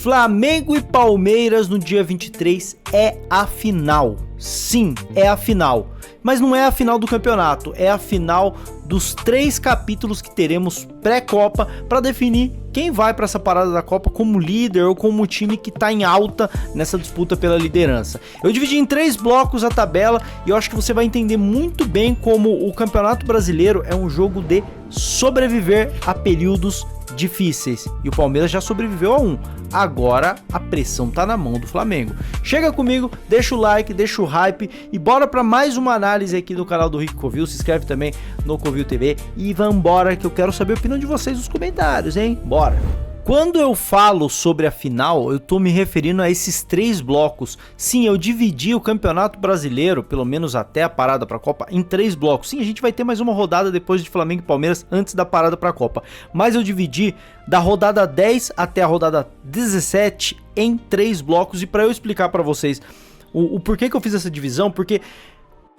Flamengo e Palmeiras no dia 23 é a final. Sim, é a final. Mas não é a final do campeonato, é a final dos 3 capítulos que teremos pré-Copa para definir quem vai para essa parada da Copa como líder ou como time que tá em alta nessa disputa pela liderança. Eu dividi em 3 blocos a tabela e eu acho que você vai entender muito bem como o Campeonato Brasileiro é um jogo de sobreviver a períodos difíceis. E o Palmeiras já sobreviveu a um. Agora a pressão tá na mão do Flamengo. Chega comigo, deixa o like, deixa o hype e bora para mais uma análise aqui no canal do Rick Covil. Se inscreve também no Covil TV e vambora que eu quero saber a opinião de vocês nos comentários, hein? Bora! Quando eu falo sobre a final, eu tô me referindo a esses 3 blocos. Sim, eu dividi o Campeonato Brasileiro, pelo menos até a parada para a Copa, em 3 blocos. Sim, a gente vai ter mais uma rodada depois de Flamengo e Palmeiras antes da parada para a Copa. Mas eu dividi da rodada 10 até a rodada 17 em 3 blocos. E para eu explicar para vocês o porquê que eu fiz essa divisão, porque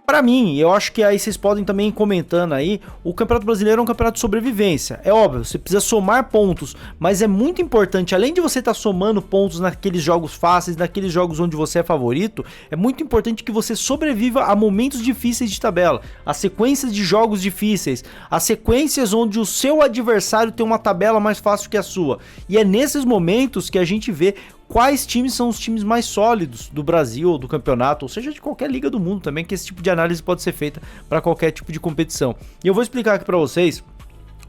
pra mim, eu acho que aí vocês podem também ir comentando aí, o Campeonato Brasileiro é um campeonato de sobrevivência. É óbvio, você precisa somar pontos, mas é muito importante, além de você estar somando pontos naqueles jogos fáceis, naqueles jogos onde você é favorito, é muito importante que você sobreviva a momentos difíceis de tabela, a sequências de jogos difíceis, as sequências onde o seu adversário tem uma tabela mais fácil que a sua. E é nesses momentos que a gente vê quais times são os times mais sólidos do Brasil ou do campeonato, ou seja, de qualquer liga do mundo também, que esse tipo de análise pode ser feita para qualquer tipo de competição. E eu vou explicar aqui para vocês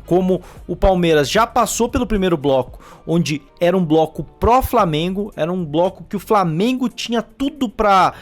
como o Palmeiras já passou pelo primeiro bloco, onde era um bloco pró-Flamengo, era um bloco que o Flamengo tinha tudo para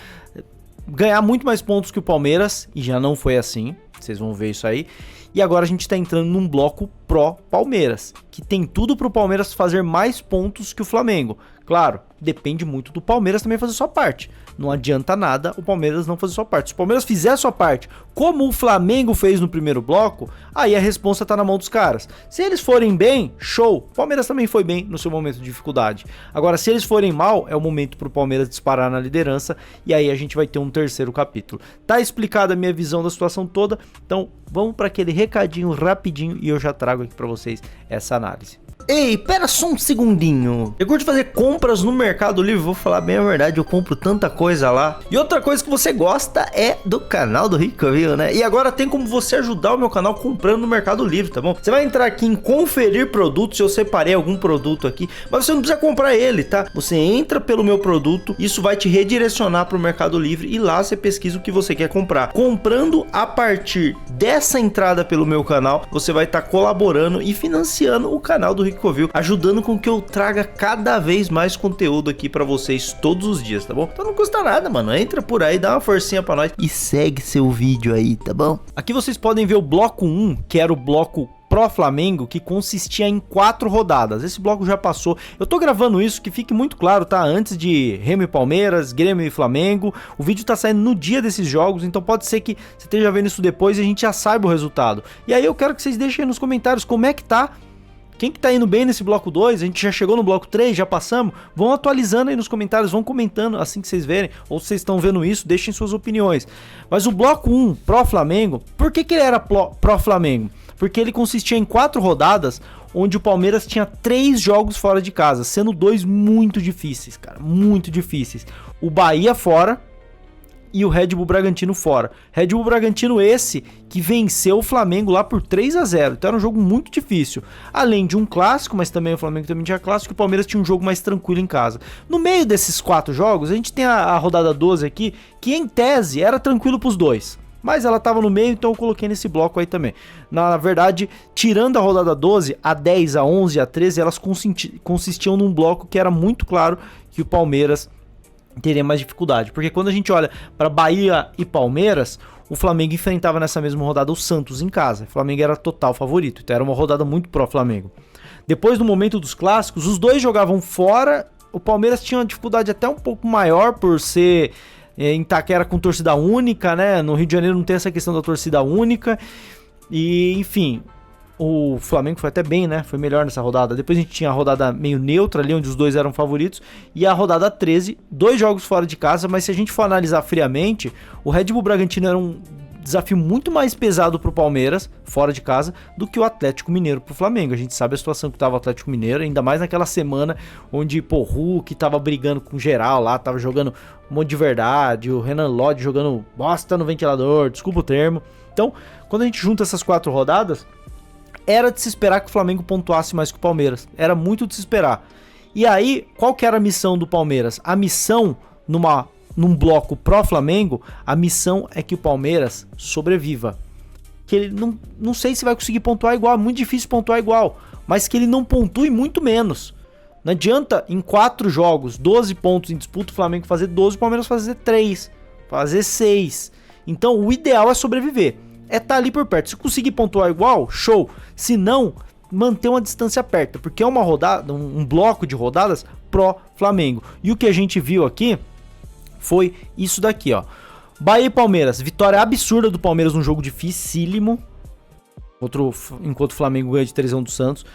ganhar muito mais pontos que o Palmeiras, e já não foi assim, vocês vão ver isso aí. E agora a gente tá entrando num bloco pró-Palmeiras, que tem tudo pro Palmeiras fazer mais pontos que o Flamengo. Claro, depende muito do Palmeiras também fazer sua parte. Não adianta nada o Palmeiras não fazer sua parte. Se o Palmeiras fizer a sua parte, como o Flamengo fez no primeiro bloco, aí a responsa tá na mão dos caras. Se eles forem bem, show. O Palmeiras também foi bem no seu momento de dificuldade. Agora, se eles forem mal, é o momento pro Palmeiras disparar na liderança e aí a gente vai ter um terceiro capítulo. Tá explicada a minha visão da situação toda, então vamos para aquele recadinho rapidinho e eu já trago aqui para vocês essa análise. Ei, pera só um segundinho. Eu curto fazer compras no Mercado Livre, vou falar bem a verdade, eu compro tanta coisa lá. E outra coisa que você gosta é do canal do Rick Covil, né? E agora tem como você ajudar o meu canal comprando no Mercado Livre, tá bom? Você vai entrar aqui em conferir produtos, eu separei algum produto aqui, mas você não precisa comprar ele, tá? Você entra pelo meu produto, isso vai te redirecionar pro Mercado Livre e lá você pesquisa o que você quer comprar. Comprando a partir dessa entrada pelo meu canal, você vai estar colaborando e financiando o canal do Rick Covil, ajudando com que eu traga cada vez mais conteúdo aqui pra vocês todos os dias, tá bom? Então não custa nada, mano, entra por aí, dá uma forcinha pra nós e segue seu vídeo aí, tá bom? Aqui vocês podem ver o bloco 1, que era o bloco pró-Flamengo, que consistia em 4 rodadas. Esse bloco já passou. Eu tô gravando isso, que fique muito claro, tá? Antes de Remo e Palmeiras, Grêmio e Flamengo. O vídeo tá saindo no dia desses jogos, então pode ser que você esteja vendo isso depois e a gente já saiba o resultado. E aí eu quero que vocês deixem aí nos comentários como é que tá. Quem que tá indo bem nesse bloco 2? A gente já chegou no bloco 3, já passamos? Vão atualizando aí nos comentários, vão comentando assim que vocês verem, ou se vocês estão vendo isso, deixem suas opiniões. Mas o bloco 1, pró-Flamengo, por que ele era pró-Flamengo? Porque ele consistia em 4 rodadas, onde o Palmeiras tinha 3 jogos fora de casa, sendo 2 muito difíceis, cara, muito difíceis. O Bahia fora e o Red Bull Bragantino fora. Red Bull Bragantino esse que venceu o Flamengo lá por 3-0. Então era um jogo muito difícil. Além de um clássico, mas também o Flamengo também tinha clássico, e o Palmeiras tinha um jogo mais tranquilo em casa. No meio desses 4 jogos, a gente tem a rodada 12 aqui, que em tese era tranquilo pros dois. Mas ela tava no meio, então eu coloquei nesse bloco aí também. Na verdade, tirando a rodada 12, a 10, a 11, a 13, elas consistiam num bloco que era muito claro que o Palmeiras teria mais dificuldade, porque quando a gente olha para Bahia e Palmeiras, o Flamengo enfrentava nessa mesma rodada o Santos em casa. O Flamengo era total favorito, então era uma rodada muito pró-Flamengo. Depois do momento dos clássicos, os dois jogavam fora. O Palmeiras tinha uma dificuldade até um pouco maior por ser em Itaquera com torcida única, né? No Rio de Janeiro não tem essa questão da torcida única. E enfim, o Flamengo foi até bem, né? Foi melhor nessa rodada. Depois a gente tinha a rodada meio neutra ali, onde os dois eram favoritos. E a rodada 13, 2 jogos fora de casa. Mas se a gente for analisar friamente, o Red Bull Bragantino era um desafio muito mais pesado pro Palmeiras, fora de casa, do que o Atlético Mineiro pro Flamengo. A gente sabe a situação que tava o Atlético Mineiro, ainda mais naquela semana onde, pô, o Hulk tava brigando com geral lá, tava jogando um monte de verdade, o Renan Lodge jogando bosta no ventilador, desculpa o termo. Então, quando a gente junta essas 4 rodadas, era de se esperar que o Flamengo pontuasse mais que o Palmeiras. Era muito de se esperar. E aí, qual que era a missão do Palmeiras? A missão, num bloco pró-Flamengo, a missão é que o Palmeiras sobreviva. Que ele não sei se vai conseguir pontuar igual, é muito difícil pontuar igual, mas que ele não pontue muito menos. Não adianta em 4 jogos, 12 pontos em disputa, o Flamengo fazer 12, o Palmeiras fazer 3, fazer 6. Então o ideal é sobreviver, é estar ali por perto. Se conseguir pontuar igual, show. Se não, manter uma distância perto, porque é uma rodada, um bloco de rodadas pró-Flamengo. E o que a gente viu aqui foi isso daqui, ó. Bahia e Palmeiras, vitória absurda do Palmeiras num jogo dificílimo, enquanto o Flamengo ganha de 3-1 do Santos.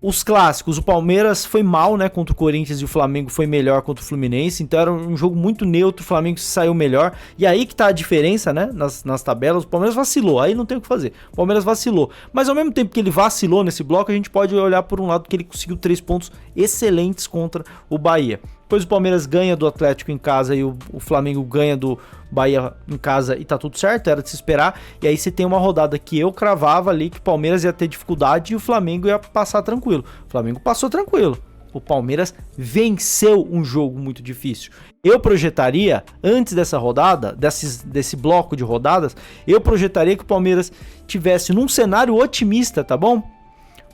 Os clássicos, o Palmeiras foi mal, né, contra o Corinthians, e o Flamengo foi melhor contra o Fluminense, então era um jogo muito neutro, o Flamengo saiu melhor, e aí que tá a diferença, né, nas tabelas. O Palmeiras vacilou, aí não tem o que fazer, o Palmeiras vacilou, mas ao mesmo tempo que ele vacilou nesse bloco, a gente pode olhar por um lado que ele conseguiu 3 pontos excelentes contra o Bahia. Depois o Palmeiras ganha do Atlético em casa e o Flamengo ganha do Bahia em casa e tá tudo certo, era de se esperar. E aí você tem uma rodada que eu cravava ali que o Palmeiras ia ter dificuldade e o Flamengo ia passar tranquilo. O Flamengo passou tranquilo. O Palmeiras venceu um jogo muito difícil. Eu projetaria, antes dessa rodada, desse bloco de rodadas, eu projetaria que o Palmeiras tivesse num cenário otimista, tá bom?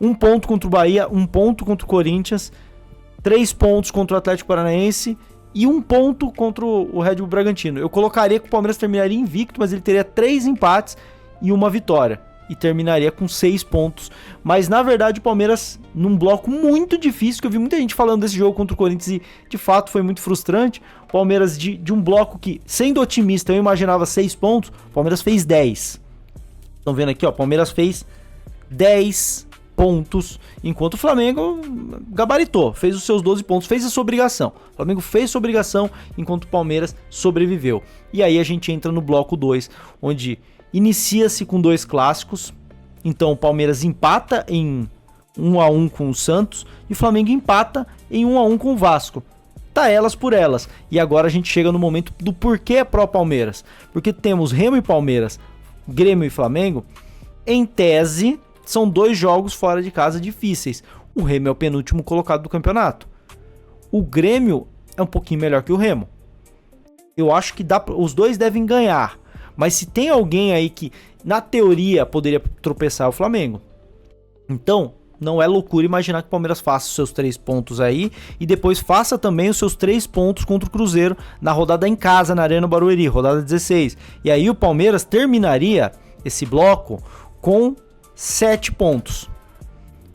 1 ponto contra o Bahia, 1 ponto contra o Corinthians, 3 pontos contra o Atlético Paranaense e 1 ponto contra o Red Bull Bragantino. Eu colocaria que o Palmeiras terminaria invicto, mas ele teria 3 empates e 1 vitória. E terminaria com 6 pontos. Mas na verdade o Palmeiras, num bloco muito difícil, que eu vi muita gente falando desse jogo contra o Corinthians e de fato foi muito frustrante. O Palmeiras de um bloco que, sendo otimista, eu imaginava 6 pontos, o Palmeiras fez 10. Estão vendo aqui, ó, o Palmeiras fez 10 pontos, enquanto o Flamengo gabaritou, fez os seus 12 pontos, fez a sua obrigação. O Flamengo fez sua obrigação, enquanto o Palmeiras sobreviveu. E aí a gente entra no bloco 2, onde inicia-se com 2 clássicos. Então o Palmeiras empata em 1-1 com o Santos e o Flamengo empata em 1-1 com o Vasco. Tá elas por elas. E agora a gente chega no momento do porquê é pró-Palmeiras. Porque temos Remo e Palmeiras, Grêmio e Flamengo, em tese são 2 jogos fora de casa difíceis. O Remo é o penúltimo colocado do campeonato. O Grêmio é um pouquinho melhor que o Remo. Eu acho que os dois devem ganhar. Mas se tem alguém aí que, na teoria, poderia tropeçar, é o Flamengo. Então, não é loucura imaginar que o Palmeiras faça os seus 3 pontos aí e depois faça também os seus 3 pontos contra o Cruzeiro na rodada em casa, na Arena Barueri, rodada 16. E aí o Palmeiras terminaria esse bloco com 7 pontos.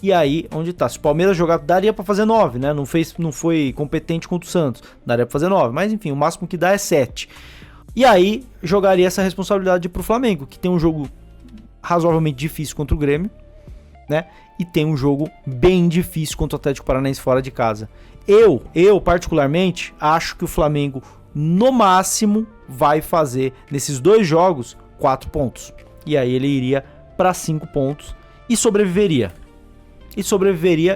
E aí, onde tá? Se o Palmeiras jogar, daria pra fazer 9, né? Não foi competente contra o Santos. Daria pra fazer 9. Mas enfim, o máximo que dá é 7. E aí, jogaria essa responsabilidade pro Flamengo, que tem um jogo razoavelmente difícil contra o Grêmio, né? E tem um jogo bem difícil contra o Atlético Paranaense fora de casa. Eu particularmente, acho que o Flamengo, no máximo, vai fazer, nesses 2 jogos, 4 pontos. E aí ele iria para 5 pontos e sobreviveria.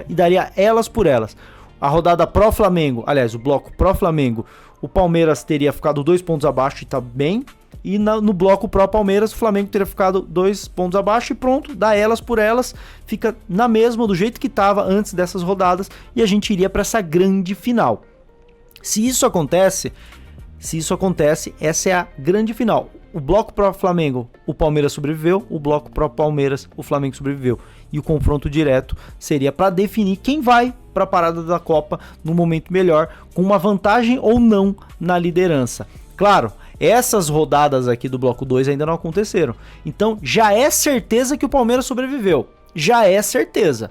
E daria elas por elas. A rodada pró-Flamengo, aliás, o bloco pró-Flamengo, o Palmeiras teria ficado 2 pontos abaixo e tá bem. E no bloco pró-Palmeiras, o Flamengo teria ficado 2 pontos abaixo e pronto, dá elas por elas, fica na mesma, do jeito que estava antes dessas rodadas, e a gente iria para essa grande final. Se isso acontece, essa é a grande final. O bloco pró-Flamengo, o Palmeiras sobreviveu, o bloco pró-Palmeiras, o Flamengo sobreviveu. E o confronto direto seria para definir quem vai para a parada da Copa no momento melhor, com uma vantagem ou não na liderança. Claro, essas rodadas aqui do bloco 2 ainda não aconteceram. Então já é certeza que o Palmeiras sobreviveu. Já é certeza.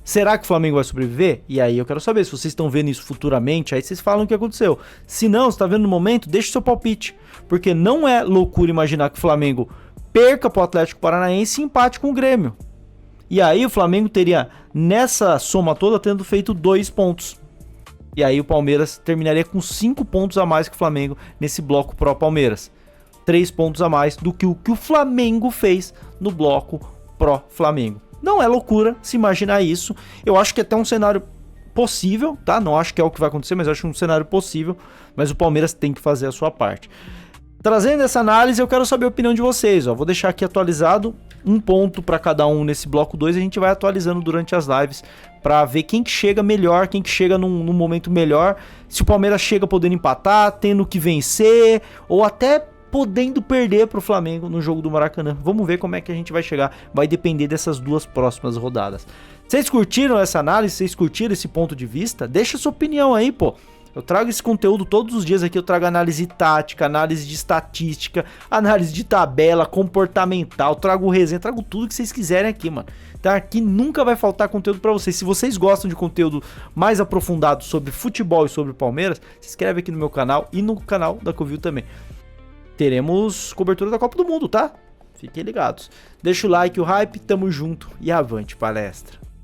Será que o Flamengo vai sobreviver? E aí eu quero saber, se vocês estão vendo isso futuramente, aí vocês falam o que aconteceu. Se não, você está vendo no momento, deixa o seu palpite. Porque não é loucura imaginar que o Flamengo perca para o Atlético Paranaense e empate com o Grêmio. E aí o Flamengo teria, nessa soma toda, tendo feito 2 pontos. E aí o Palmeiras terminaria com 5 pontos a mais que o Flamengo nesse bloco pró-Palmeiras. 3 pontos a mais do que o Flamengo fez no bloco pró-Flamengo. Não é loucura se imaginar isso. Eu acho que é até um cenário possível, tá? Não acho que é o que vai acontecer, mas eu acho um cenário possível. Mas o Palmeiras tem que fazer a sua parte. Trazendo essa análise, eu quero saber a opinião de vocês. Ó. Vou deixar aqui atualizado um ponto para cada um nesse bloco 2. A gente vai atualizando durante as lives para ver quem que chega melhor, quem que chega num momento melhor. Se o Palmeiras chega podendo empatar, tendo que vencer, ou até podendo perder para o Flamengo no jogo do Maracanã. Vamos ver como é que a gente vai chegar. Vai depender dessas duas próximas rodadas. Vocês curtiram essa análise? Vocês curtiram esse ponto de vista? Deixa sua opinião aí, pô. Eu trago esse conteúdo todos os dias aqui, eu trago análise tática, análise de estatística, análise de tabela, comportamental, trago resenha, trago tudo que vocês quiserem aqui, mano. Então aqui nunca vai faltar conteúdo pra vocês. Se vocês gostam de conteúdo mais aprofundado sobre futebol e sobre Palmeiras, se inscreve aqui no meu canal e no canal da Covil também. Teremos cobertura da Copa do Mundo, tá? Fiquem ligados. Deixa o like, o hype, tamo junto e avante palestra.